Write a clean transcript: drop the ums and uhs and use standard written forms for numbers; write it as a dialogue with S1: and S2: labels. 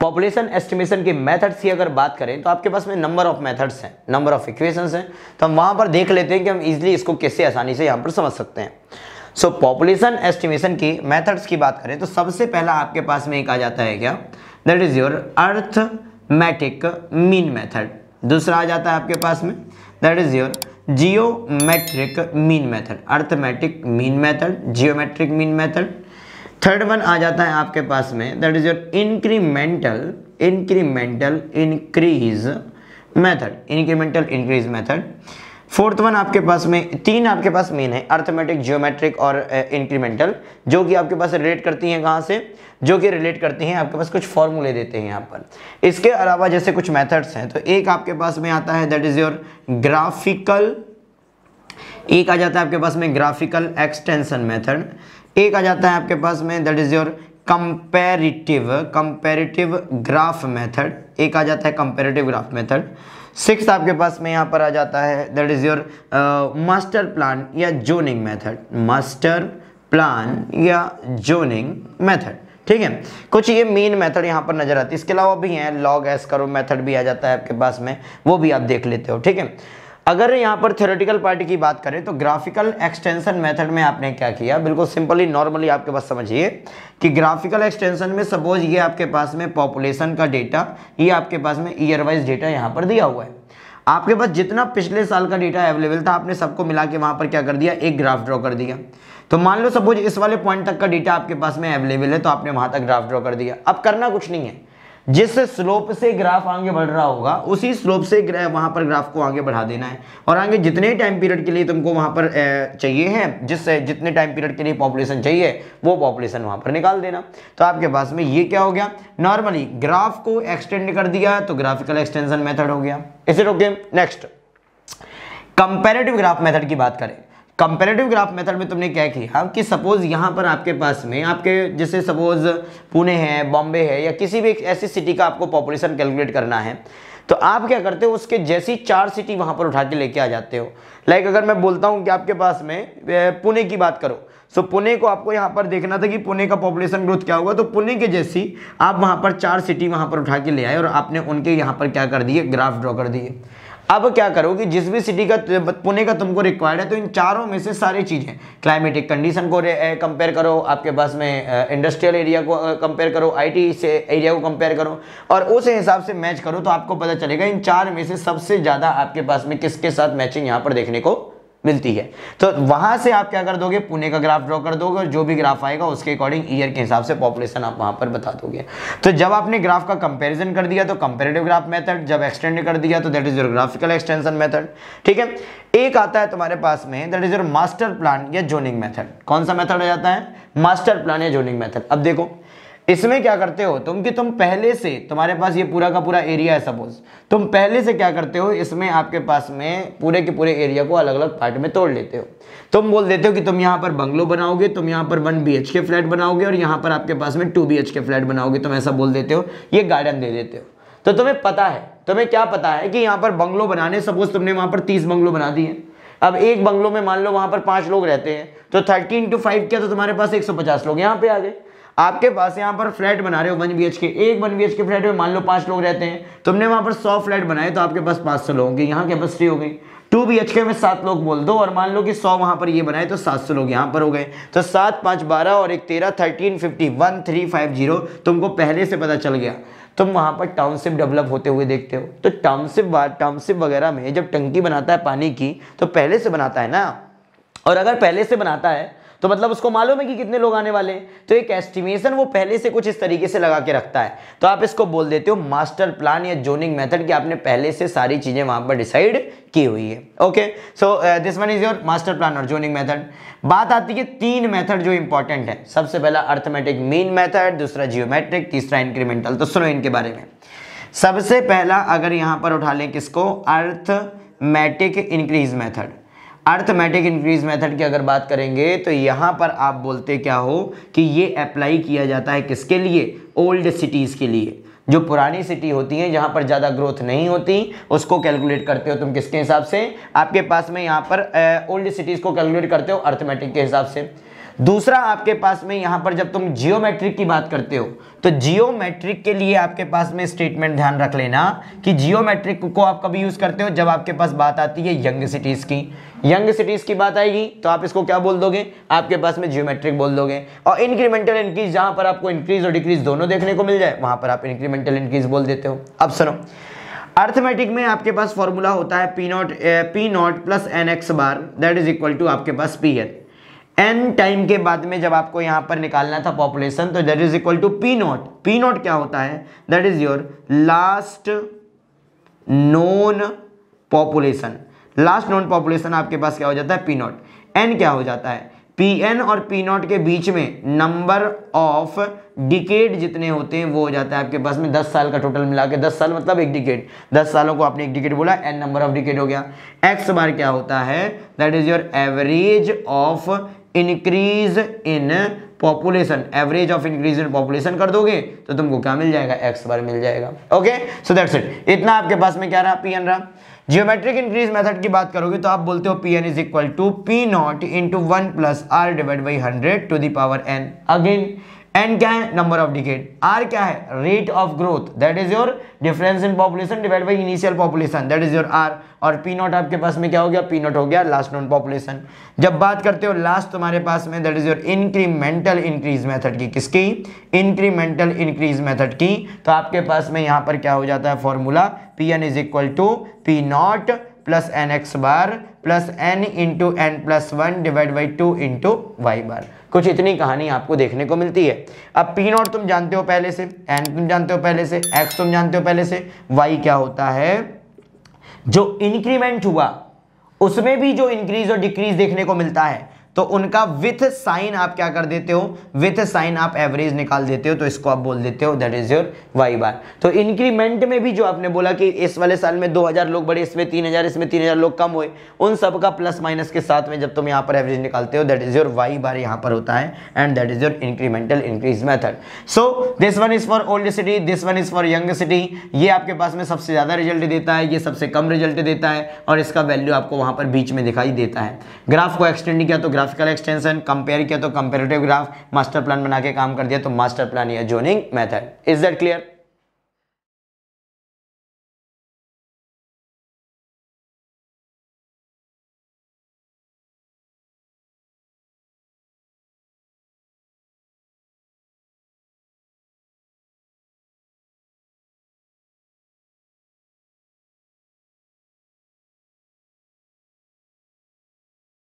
S1: Population estimation के methods की अगर बात करें तो आपके पास में नंबर ऑफ मेथड्स हैं, नंबर ऑफ इक्वेशंस हैं, तो हम वहां पर देख लेते हैं कि हम इजीली इसको कैसे आसानी से यहाँ पर समझ सकते हैं। सो पॉपुलेशन एस्टिमेशन की मेथड्स की बात करें तो सबसे पहला आपके पास में एक आ जाता है क्या, that is your arithmetic mean method. दूसरा आ जाता है आपके पास में that is your geometric mean method, arithmetic mean method, geometric mean method. Third one आ जाता है आपके पास में that is your incremental increase method. Fourth one आपके पास में, तीन आपके पास मेन है, अर्थमेटिक, जियोमेट्रिक और इंक्रीमेंटल, जो कि आपके पास रिलेट करती हैं कहाँ से, जो कि रिलेट करती हैं आपके पास कुछ फॉर्मूले देते हैं यहाँ पर। इसके अलावा जैसे कुछ मेथड्स हैं तो एक आपके पास में आता है दैट इज योर ग्राफिकल, एक आ जाता है आपके पास में ग्राफिकल एक्सटेंशन मेथड, एक आ जाता है आपके पास में that is your comparative graph method, एक आ जाता है कंपैरेटिव ग्राफ मेथड। सिक्स्थ आपके पास में यहाँ पर आ जाता है that is your master plan या जोनिंग मेथड, मास्टर प्लान या जोनिंग मेथड। ठीक है, कुछ ये मेन मेथड यहाँ पर नजर आती है। इसके अलावा भी हैं, लॉग एस करो मेथड भी आ जाता है आपके पास में, वो भी आप देख लेते हो। ठीक है, अगर यहाँ पर थ्योरेटिकल पार्ट की बात करें तो ग्राफिकल एक्सटेंशन मेथड में आपने क्या किया, बिल्कुल सिंपली नॉर्मली आपके पास समझिए कि ग्राफिकल एक्सटेंशन में सपोज ये आपके पास में पॉपुलेशन का डेटा, ये आपके पास में ईयर वाइज डेटा यहाँ पर दिया हुआ है। आपके पास जितना पिछले साल का डेटा अवेलेबल था आपने सबको मिला के वहां पर क्या कर दिया, एक ग्राफ ड्रॉ कर दिया। तो मान लो सपोज इस वाले पॉइंट तक का डेटा आपके पास में अवेलेबल है तो आपने वहां तक ग्राफ ड्रॉ कर दिया। अब करना कुछ नहीं है, जिस स्लोप से ग्राफ आगे बढ़ रहा होगा उसी स्लोप से वहां पर ग्राफ को आगे बढ़ा देना है, और आगे जितने टाइम पीरियड के लिए तुमको वहां पर चाहिए है, जिससे जितने टाइम पीरियड के लिए पॉपुलेशन चाहिए वो पॉपुलेशन वहां पर निकाल देना। तो आपके पास में ये क्या हो गया, नॉर्मली ग्राफ को एक्सटेंड कर दिया तो ग्राफिकल एक्सटेंशन मेथड हो गया। इसे okay, next comparative graph method की बात करें। कंपैरेटिव ग्राफ मेथड में तुमने क्या किया कि सपोज यहाँ पर आपके पास में आपके जैसे सपोज पुणे है, बॉम्बे है, या किसी भी एक ऐसी सिटी का आपको पॉपुलेशन कैलकुलेट करना है तो आप क्या करते हो, उसके जैसी 4 सिटी वहां पर उठा के लेके आ जाते हो। लाइक अगर मैं बोलता हूँ कि आपके पास में पुणे की बात करो, सो पुणे को आपको यहाँ पर देखना था कि पुणे का पॉपुलेशन ग्रोथ क्या होगा, तो पुणे के जैसी आप वहां पर 4 सिटी वहां पर उठा के ले आए और आपने उनके यहाँ पर क्या कर दिए, ग्राफ ड्रॉ कर दिए। अब क्या करो कि जिस भी सिटी का पुणे का तुमको रिक्वायर्ड है तो इन चारों में से सारी चीजें, क्लाइमेटिक कंडीशन को कंपेयर करो, आपके पास में इंडस्ट्रियल एरिया को कंपेयर करो, आईटी से एरिया को कंपेयर करो और उस हिसाब से मैच करो, तो आपको पता चलेगा इन 4 में से सबसे ज्यादा आपके पास में किसके साथ मैचिंग यहाँ पर देखने को मिलती है। तो वहां से आप क्या कर दोगे, पुणे का ग्राफ ड्रॉ कर दोगे और जो भी ग्राफ आएगा उसके अकॉर्डिंग ईयर के हिसाब से पॉपुलेशन आप वहां पर बता दोगे। तो जब आपने ग्राफ का कंपैरिजन कर दिया तो कंपैरेटिव ग्राफ मेथड, जब एक्सटेंड कर दिया तो that is your graphical extension method. ठीक है, एक आता है तुम्हारे पास में that is your master plan या जोनिंग मेथड। कौन सा मेथड आ जाता है, मास्टर प्लान या जोनिंग मेथड। अब देखो इसमें क्या करते हो तुम कि तुम पहले से, तुम्हारे पास ये पूरा का पूरा एरिया है सपोज, तुम पहले से क्या करते हो, इसमें आपके पास में पूरे के पूरे एरिया को अलग अलग पार्ट में तोड़ लेते हो। तुम बोल देते हो कि तुम यहाँ पर बंगलो बनाओगे, तुम यहाँ पर 1 BHK फ्लैट बनाओगे और यहाँ पर आपके पास में 2 BHK फ्लैट बनाओगे, तुम ऐसा बोल देते हो, ये गार्डन दे देते हो। तो तुम्हें पता है, तुम्हें क्या पता है कि यहाँ पर बंगलो बनाने, सपोज तुमने वहां पर 30 बंगलो बना दिए। अब एक बंगलो में मान लो वहां पर 5 लोग रहते हैं, तो 13 × 5 किया तो तुम्हारे पास 150 लोग यहाँ पे आ गए। आपके पास यहाँ पर फ्लैट बना रहे हो 1 BHK, एक 1 BHK फ्लैट में मान लो 5 लोग रहते हैं, तुमने वहां पर 100 फ्लैट बनाए तो आपके पास 500 लोगों की यहाँ कैपेसिटी हो गई। 2 BHK में 7 लोग बोल दो और मान लो कि 100 वहां पर ये बनाए तो 700 लोग यहाँ पर हो गए। तो 7 5 12 और 1 13 13 50 1350 तुमको पहले से पता चल गया। तुम वहां पर टाउनशिप डेवलप होते हुए देखते हो, तो टाउनशिप वगैरह में जब टंकी बनाता है पानी की तो पहले से बनाता है ना, और अगर पहले से बनाता है तो मतलब उसको मालूम है कि कितने लोग आने वाले हैं, तो एक एस्टिमेशन वो पहले से कुछ इस तरीके से लगा के रखता है। तो आप इसको बोल देते हो मास्टर प्लान या जोनिंग मेथड, कि आपने पहले से सारी चीजें वहां पर डिसाइड की हुई है। Okay, so this one is your master plan और जोनिंग मेथड। बात आती है 3 मेथड जो इंपॉर्टेंट है। सबसे पहला अर्थमेटिक मीन मेथड, दूसरा जियोमेट्रिक, तीसरा इंक्रीमेंटल। तो सुनो इनके बारे में। सबसे पहला अगर यहां पर उठा लें किसको, arithmetic increase method. Arithmetic increase method की अगर बात करेंगे तो यहां पर आप बोलते क्या हो कि ये अप्लाई किया जाता है किसके लिए, ओल्ड सिटीज के लिए। जो पुरानी सिटी होती हैं जहां पर ज्यादा ग्रोथ नहीं होती, उसको कैलकुलेट करते हो तुम किसके हिसाब से, आपके पास में यहां पर ओल्ड सिटीज को कैलकुलेट करते हो अर्थमेटिक के हिसाब से। दूसरा आपके पास में यहां पर जब तुम जियोमेट्रिक की बात करते हो तो जियोमेट्रिक के लिए आपके पास में स्टेटमेंट ध्यान रख लेना कि जियोमेट्रिक को आप कभी यूज करते हो जब आपके पास बात आती है यंग सिटीज की। यंग सिटीज की बात आएगी तो आप इसको क्या बोल दोगे, आपके पास में जियोमेट्रिक बोल दोगे। और इंक्रीमेंटल इंक्रीज, जहां पर आपको इंक्रीज और डिक्रीज दोनों देखने को मिल जाए वहां पर आप इंक्रीमेंटल इंक्रीज बोल देते हो। अब सुनो, अर्थमेटिक में आपके पास फॉर्मूला होता है P not plus N X bar that is equal to आपके पास पी एन टाइम के बाद में जब आपको यहां पर निकालना था पॉपुलेशन तो that is equal to P not. P not क्या होता है, that is your last known population. Last known population आपके पास क्या हो जाता है पी नॉट। एन क्या हो जाता है, पी एन और पी नॉट के बीच में नंबर ऑफ डिकेड जितने होते हैं वो हो जाता है आपके पास में 10 साल का टोटल मिला के। 10 साल मतलब एक डिकेड, 10 सालों को आपने एक डिकेड बोला, एन नंबर ऑफ डिकेड हो गया। एक्स बार क्या होता है, that is your average of increase in population. Average of increase in population कर दोगे तो तुमको क्या मिल जाएगा, एक्स बार मिल जाएगा। Okay, so that's it. इतना आपके पास में क्या रहा, पी एन रहा। जियोमेट्रिक इंक्रीज मेथड की बात करोगे तो आप बोलते हो P N is equal to P not into 1 plus R divide by 100 to the power N. Again N क्या है, नंबर ऑफ डिकेड। आर क्या है, rate of growth, that is your difference in population divide by initial population, that is your R. और P not आपके पास में क्या हो गया, पी नॉट हो गया लास्ट नोन पॉपुलेशन। जब बात करते हो लास्ट तुम्हारे पास में that is your incremental increase method की, किसकी, इंक्रीमेंटल इंक्रीज मेथड की, तो आपके पास में यहां पर क्या हो जाता है formula P N is equal to P not plus N X bar plus N into N plus 1 divide by 2 into Y bar. कुछ इतनी कहानी आपको देखने को मिलती है। अब पी नॉट तुम जानते हो पहले से, एन तुम जानते हो पहले से, एक्स तुम जानते हो पहले से, वाई क्या होता है, जो इंक्रीमेंट हुआ उसमें भी जो इंक्रीज और डिक्रीज देखने को मिलता है तो उनका विथ साइन आप क्या कर देते हो, विथ साइन आप एवरेज निकाल देते हो, तो इसको आप बोल देते हो दैट इज योर वाई बार। तो इंक्रीमेंट में भी जो आपने बोला कि इस वाले साल में 2000 लोग बढ़े, इसमें 3000, इसमें 3000 लोग कम हुए, उन सब का प्लस माइनस के साथ में जब तुम यहाँ पर एवरेज निकालते हो दैट इज योर वाई बार यहाँ पर होता है and that is your incremental increase method. So this one is for old city, this one is for young city. ये आपके पास में सबसे ज्यादा रिजल्ट देता है, ये सबसे कम रिजल्ट देता है और इसका वैल्यू आपको वहां पर बीच में दिखाई देता है। ग्राफ को एक्सटेंड किया तो ग्राफिकल एक्सटेंशन, कंपेयर किया तो कंपेरेटिव ग्राफ, मास्टर प्लान बना के काम कर दिया तो मास्टर प्लान या zoning method. Is that clear?